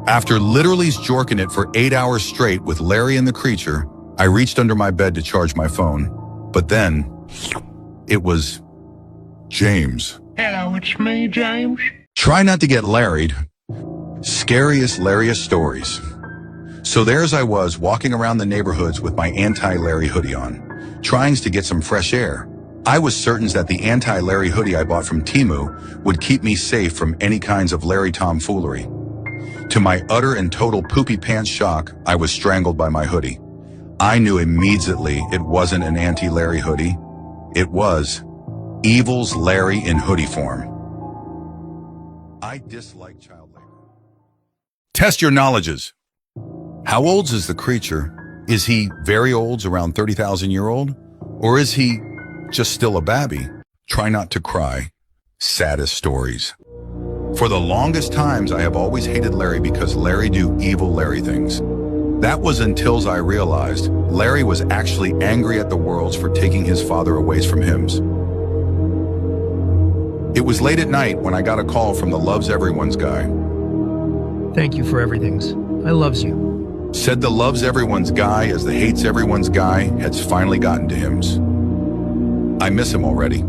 After literally jorking it for 8 hours straight with Larry and the creature, I reached under my bed to charge my phone. But then, it was James. Hello, it's me, James. Try not to get Larried. Scariest Larryest stories. So there's I was, walking around the neighborhoods with my anti-Larry hoodie on, trying to get some fresh air. I was certain that the anti-Larry hoodie I bought from Temu would keep me safe from any kinds of Larry tomfoolery. To my utter and total poopy pants shock, I was strangled by my hoodie. I knew immediately it wasn't an anti-Larry hoodie. It was Evil's Larry in hoodie form. I dislike child labor. Test your knowledges. How old is the creature? Is he very old, around 30,000-year-old? Or is he just still a babby? Try not to cry. Saddest stories. For the longest times, I have always hated Larry because Larry do evil Larry things. That was until I realized Larry was actually angry at the worlds for taking his father away from him. It was late at night when I got a call from the Loves Everyone's guy. Thank you for everything's. I loves you. Said the Loves Everyone's guy as the Hates Everyone's guy had finally gotten to him. I miss him already.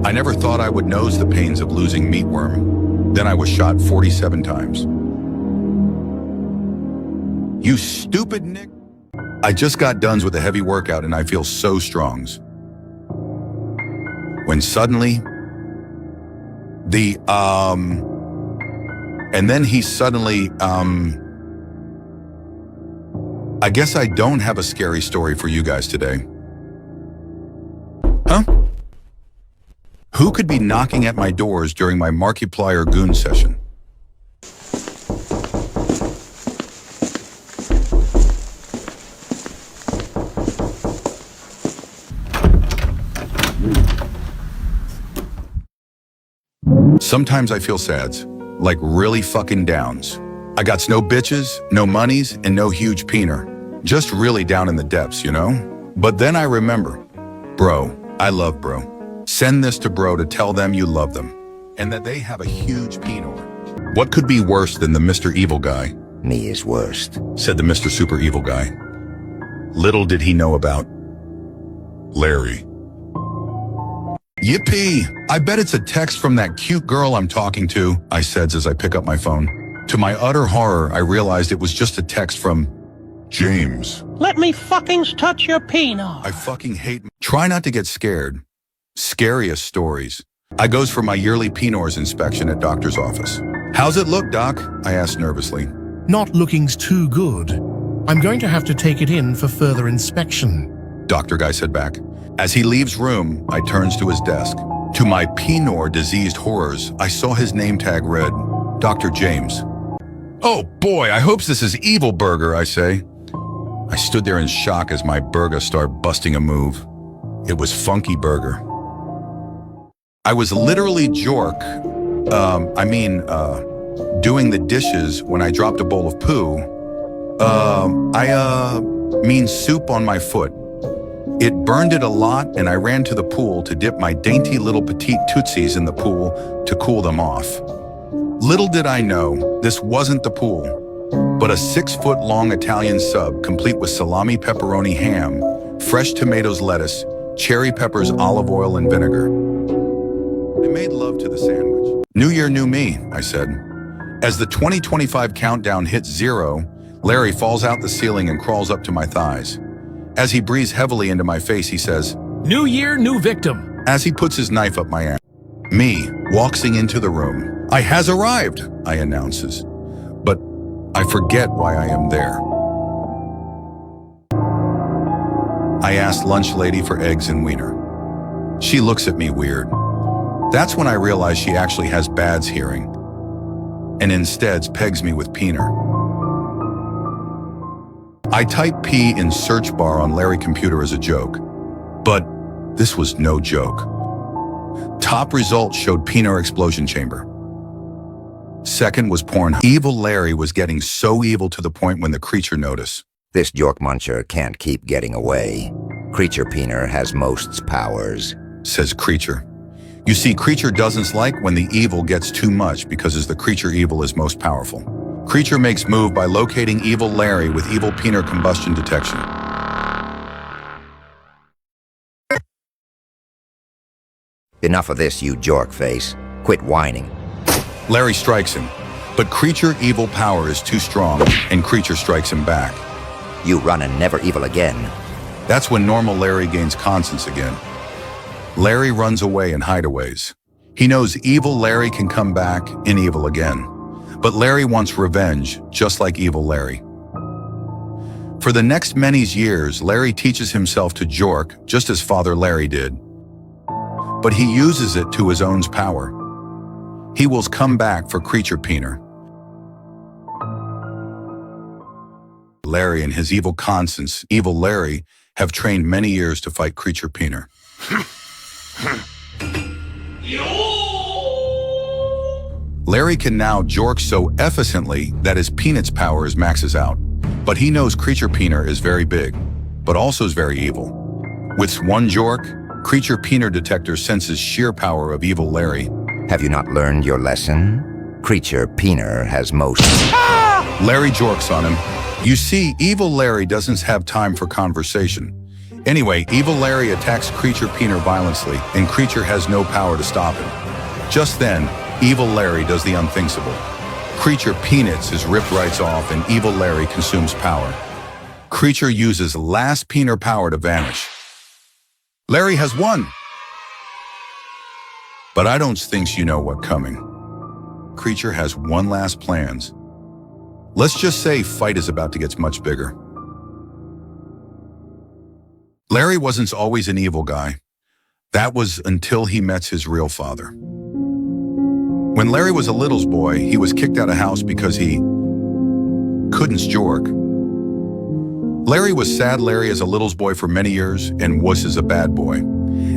I never thought I would nose the pains of losing Meatworm. Then I was shot 47 times. You stupid Nick. I just got done with a heavy workout and I feel so strong. When suddenly, and then he suddenly, I guess I don't have a scary story for you guys today. Huh? Who could be knocking at my doors during my Markiplier goon session? Sometimes I feel sads, like really fucking downs. I got no bitches, no monies, and no huge peener. Just really down in the depths, you know? But then I remember, bro, I love bro. Send this to bro to tell them you love them, and that they have a huge peenor. What could be worse than the Mr. Evil guy? Me is worst, said the Mr. Super Evil guy. Little did he know about Larry. Yippee! I bet it's a text from that cute girl I'm talking to, I said as I pick up my phone. To my utter horror, I realized it was just a text from James. Let me fucking touch your peanut. I fucking hate. Try not to get scared. Scariest stories. I goes for my yearly Pinors inspection at doctor's office. How's it look, doc? I asked nervously. Not looking's too good. I'm going to have to take it in for further inspection, doctor guy said back. As he leaves room, I turns to his desk. To my Pinor diseased horrors, I saw his name tag read, Dr. James. Oh boy, I hopes this is Evil Burger, I say. I stood there in shock as my burger started busting a move. It was Funky Burger. I was literally doing the dishes when I dropped a bowl of poo. Soup on my foot. It burned it a lot, and I ran to the pool to dip my dainty little petite tootsies in the pool to cool them off. Little did I know, this wasn't the pool, but a 6-foot-long Italian sub complete with salami, pepperoni, ham, fresh tomatoes, lettuce, cherry peppers, olive oil, and vinegar. I made love to the sandwich. New year, new me, I said. As the 2025 countdown hits 0, Larry falls out the ceiling and crawls up to my thighs. As he breathes heavily into my face, he says, "New year, new victim." As he puts his knife up my ass. Me, waltzing into the room. "I has arrived," I announces. But I forget why I am there. I asked lunch lady for eggs and wiener. She looks at me weird. That's when I realize she actually has bad hearing, and instead pegs me with peener. I typed P in search bar on Larry computer as a joke, but this was no joke. Top results showed peener explosion chamber. Second was porn. Evil Larry was getting so evil to the point when the creature noticed. This jork muncher can't keep getting away. Creature peener has most powers, says creature. You see, Creature doesn't like when the evil gets too much because as the creature evil is most powerful. Creature makes move by locating evil Larry with evil Peener combustion detection. Enough of this, you jork face. Quit whining. Larry strikes him, but Creature evil power is too strong and Creature strikes him back. You run and never evil again. That's when normal Larry gains conscience again. Larry runs away in hideaways. He knows evil Larry can come back and evil again. But Larry wants revenge, just like evil Larry. For the next many years, Larry teaches himself to jork, just as Father Larry did. But he uses it to his own power. He will come back for Creature Peener. Larry and his evil conscience, evil Larry, have trained many years to fight Creature Peener. Larry can now jork so efficiently that his Peanuts power is maxes out. But he knows Creature Peener is very big, but also is very evil. With one jork, Creature Peener detector senses sheer power of evil Larry. Have you not learned your lesson? Creature Peener has most. Larry jorks on him. You see, evil Larry doesn't have time for conversation. Anyway, evil Larry attacks Creature Peener violently, and Creature has no power to stop him. Just then, evil Larry does the unthinkable. Creature Peanuts is ripped right off, and evil Larry consumes power. Creature uses last Peener power to vanish. Larry has won! But I don't think you know what coming. Creature has one last plans. Let's just say fight is about to get much bigger. Larry wasn't always an evil guy. That was until he met his real father. When Larry was a little boy, he was kicked out of house because he couldn't jork. Larry was sad Larry as a little boy for many years and was as a bad boy.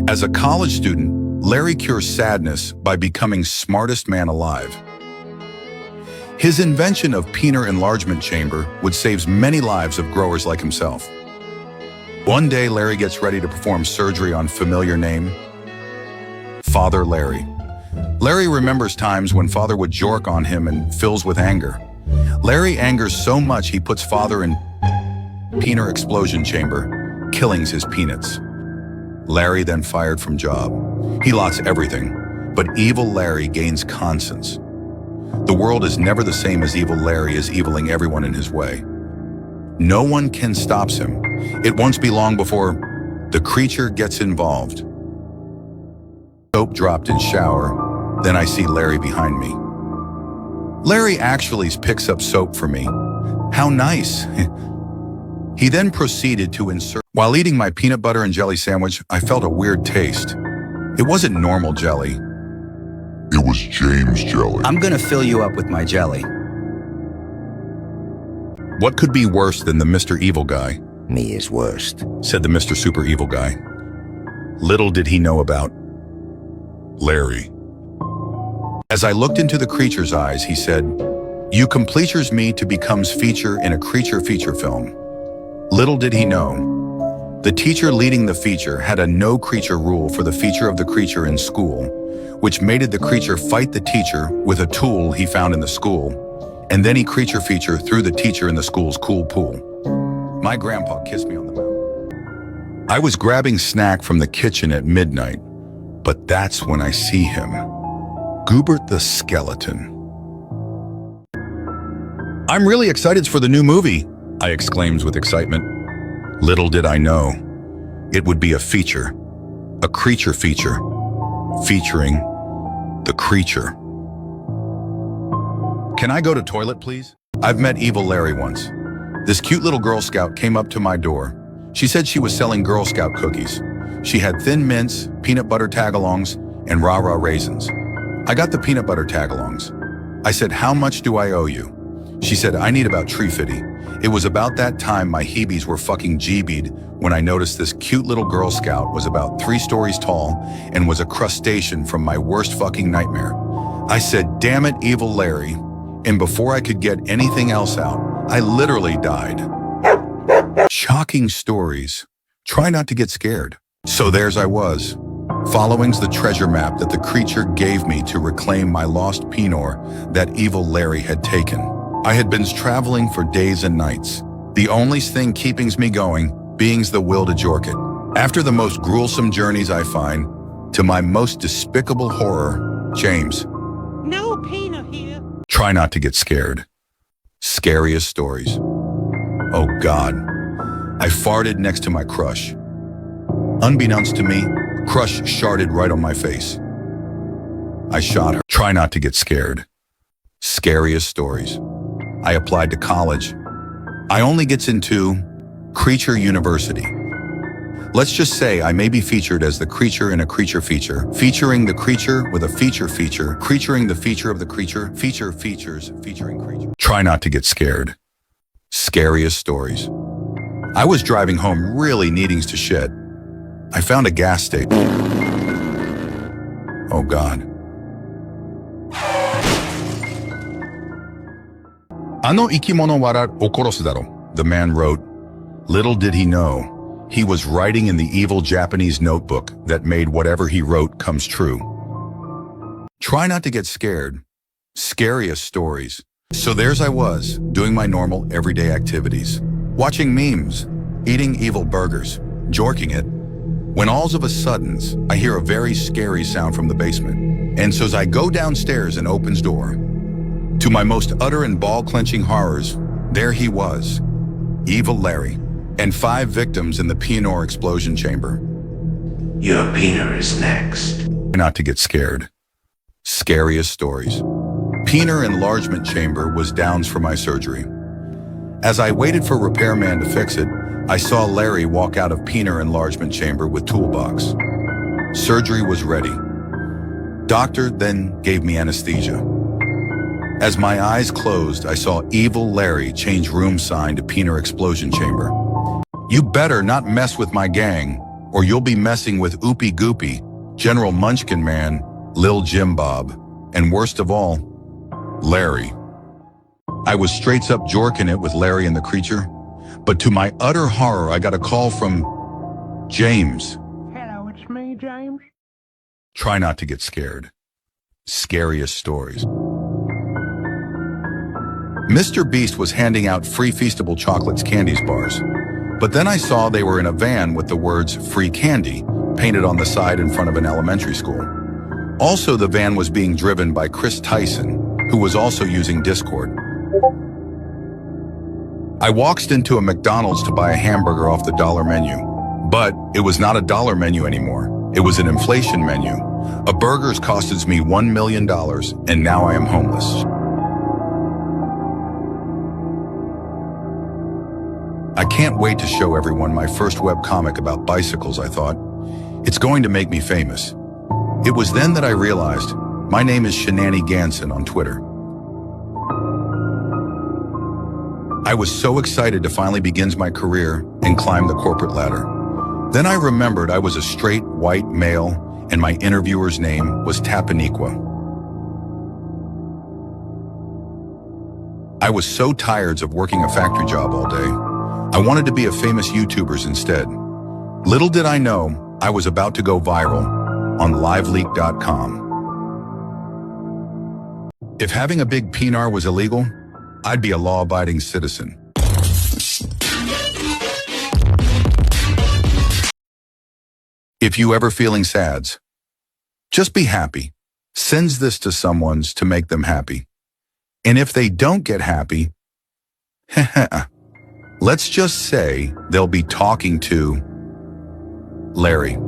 As a college student, Larry cures sadness by becoming smartest man alive. His invention of Peener enlargement chamber would save many lives of growers like himself. One day, Larry gets ready to perform surgery on familiar name, Father Larry. Larry remembers times when Father would jork on him and fills with anger. Larry angers so much he puts Father in Peener explosion chamber, killing his Peanuts. Larry then fired from job. He lost everything, but evil Larry gains conscience. The world is never the same as evil Larry is eviling everyone in his way. No one can stop him. It won't be long before the creature gets involved. Soap dropped in shower, then I see Larry behind me. Larry actually picks up soap for me. How nice. He then proceeded to insert. While eating my peanut butter and jelly sandwich, I felt a weird taste. It wasn't normal jelly. It was James jelly. I'm gonna fill you up with my jelly. What could be worse than the Mr. Evil Guy? Me is worst. Said the Mr. Super Evil Guy. Little did he know about Larry. As I looked into the creature's eyes, he said, "You completers me to becomes feature in a creature feature film." Little did he know, the teacher leading the feature had a no creature rule for the feature of the creature in school, which made the creature fight the teacher with a tool he found in the school, and then he creature feature threw the teacher in the school's cool pool. My grandpa kissed me on the mouth. I was grabbing snack from the kitchen at midnight, but that's when I see him. Goobert the Skeleton. "I'm really excited for the new movie," I exclaimed with excitement. Little did I know, it would be a feature, a creature feature, featuring the creature. "Can I go to toilet, please?" I've met Evil Larry once. This cute little Girl Scout came up to my door. She said she was selling Girl Scout cookies. She had Thin Mints, peanut butter tagalongs, and rah-rah raisins. I got the peanut butter tagalongs. I said, "How much do I owe you?" She said, "I need about $3.50. It was about that time my heebies were fucking GB'd when I noticed this cute little Girl Scout was about 3 stories tall and was a crustacean from my worst fucking nightmare. I said, "Damn it, Evil Larry." And before I could get anything else out, I literally died. Shocking stories. Try not to get scared. So there's I was, Following's the treasure map that the creature gave me to reclaim my lost Pinor that evil Larry had taken. I had been traveling for days and nights. The only thing keeping me going being's the will to jork it. After the most gruesome journeys I find, to my most despicable horror, James. No peanut here. Try not to get scared. Scariest stories. Oh God. I farted next to my crush. Unbeknownst to me, crush sharted right on my face. I shot her. Try not to get scared. Scariest stories. I applied to college. I only gets into Creature University. Let's just say I may be featured as the creature in a creature feature, featuring the creature with a feature, featuring the feature of the creature, features, featuring creature. Try not to get scared. Scariest stories. I was driving home really needing to shit. I found a gas station. Oh God. Ano ikimono wa okorosu daro, the man wrote. Little did he know, he was writing in the evil Japanese notebook that made whatever he wrote comes true. Try not to get scared. Scariest stories. So there's I was, doing my normal everyday activities. Watching memes, eating evil burgers, jorking it. When all of a sudden, I hear a very scary sound from the basement. And so as I go downstairs and opens door, to my most utter and ball-clenching horrors, there he was, Evil Larry, and 5 victims in the Pinor explosion chamber. Your Pinor is next. Not to get scared. Scariest stories. Pinor enlargement chamber was downs for my surgery. As I waited for repairman to fix it, I saw Larry walk out of Pinor enlargement chamber with toolbox. Surgery was ready. Doctor then gave me anesthesia. As my eyes closed, I saw Evil Larry change room sign to Pinor explosion chamber. You better not mess with my gang, or you'll be messing with Oopie Goopy, General Munchkin Man, Lil Jim Bob, and worst of all, Larry. I was straight up jorking it with Larry and the creature, but to my utter horror, I got a call from James. Hello, it's me, James. Try not to get scared. Scariest stories. Mr. Beast was handing out free Feastable Chocolates candies bars, but then I saw they were in a van with the words free candy painted on the side in front of an elementary school. Also, the van was being driven by Chris Tyson, who was also using Discord. I walked into a McDonald's to buy a hamburger off the dollar menu, but it was not a dollar menu anymore. It was an inflation menu. A burger's costed me $1 million, and now I am homeless. I can't wait to show everyone my first webcomic about bicycles, I thought. It's going to make me famous. It was then that I realized my name is Shenani Ganson on Twitter. I was so excited to finally begin my career and climb the corporate ladder. Then I remembered I was a straight white male and my interviewer's name was Tapaniqua. I was so tired of working a factory job all day. I wanted to be a famous YouTuber instead. Little did I know I was about to go viral on liveleak.com. If having a big penar was illegal, I'd be a law-abiding citizen. If you ever feeling sads, just be happy. Sends this to someone's to make them happy. And if they don't get happy, let's just say they'll be talking to Larry.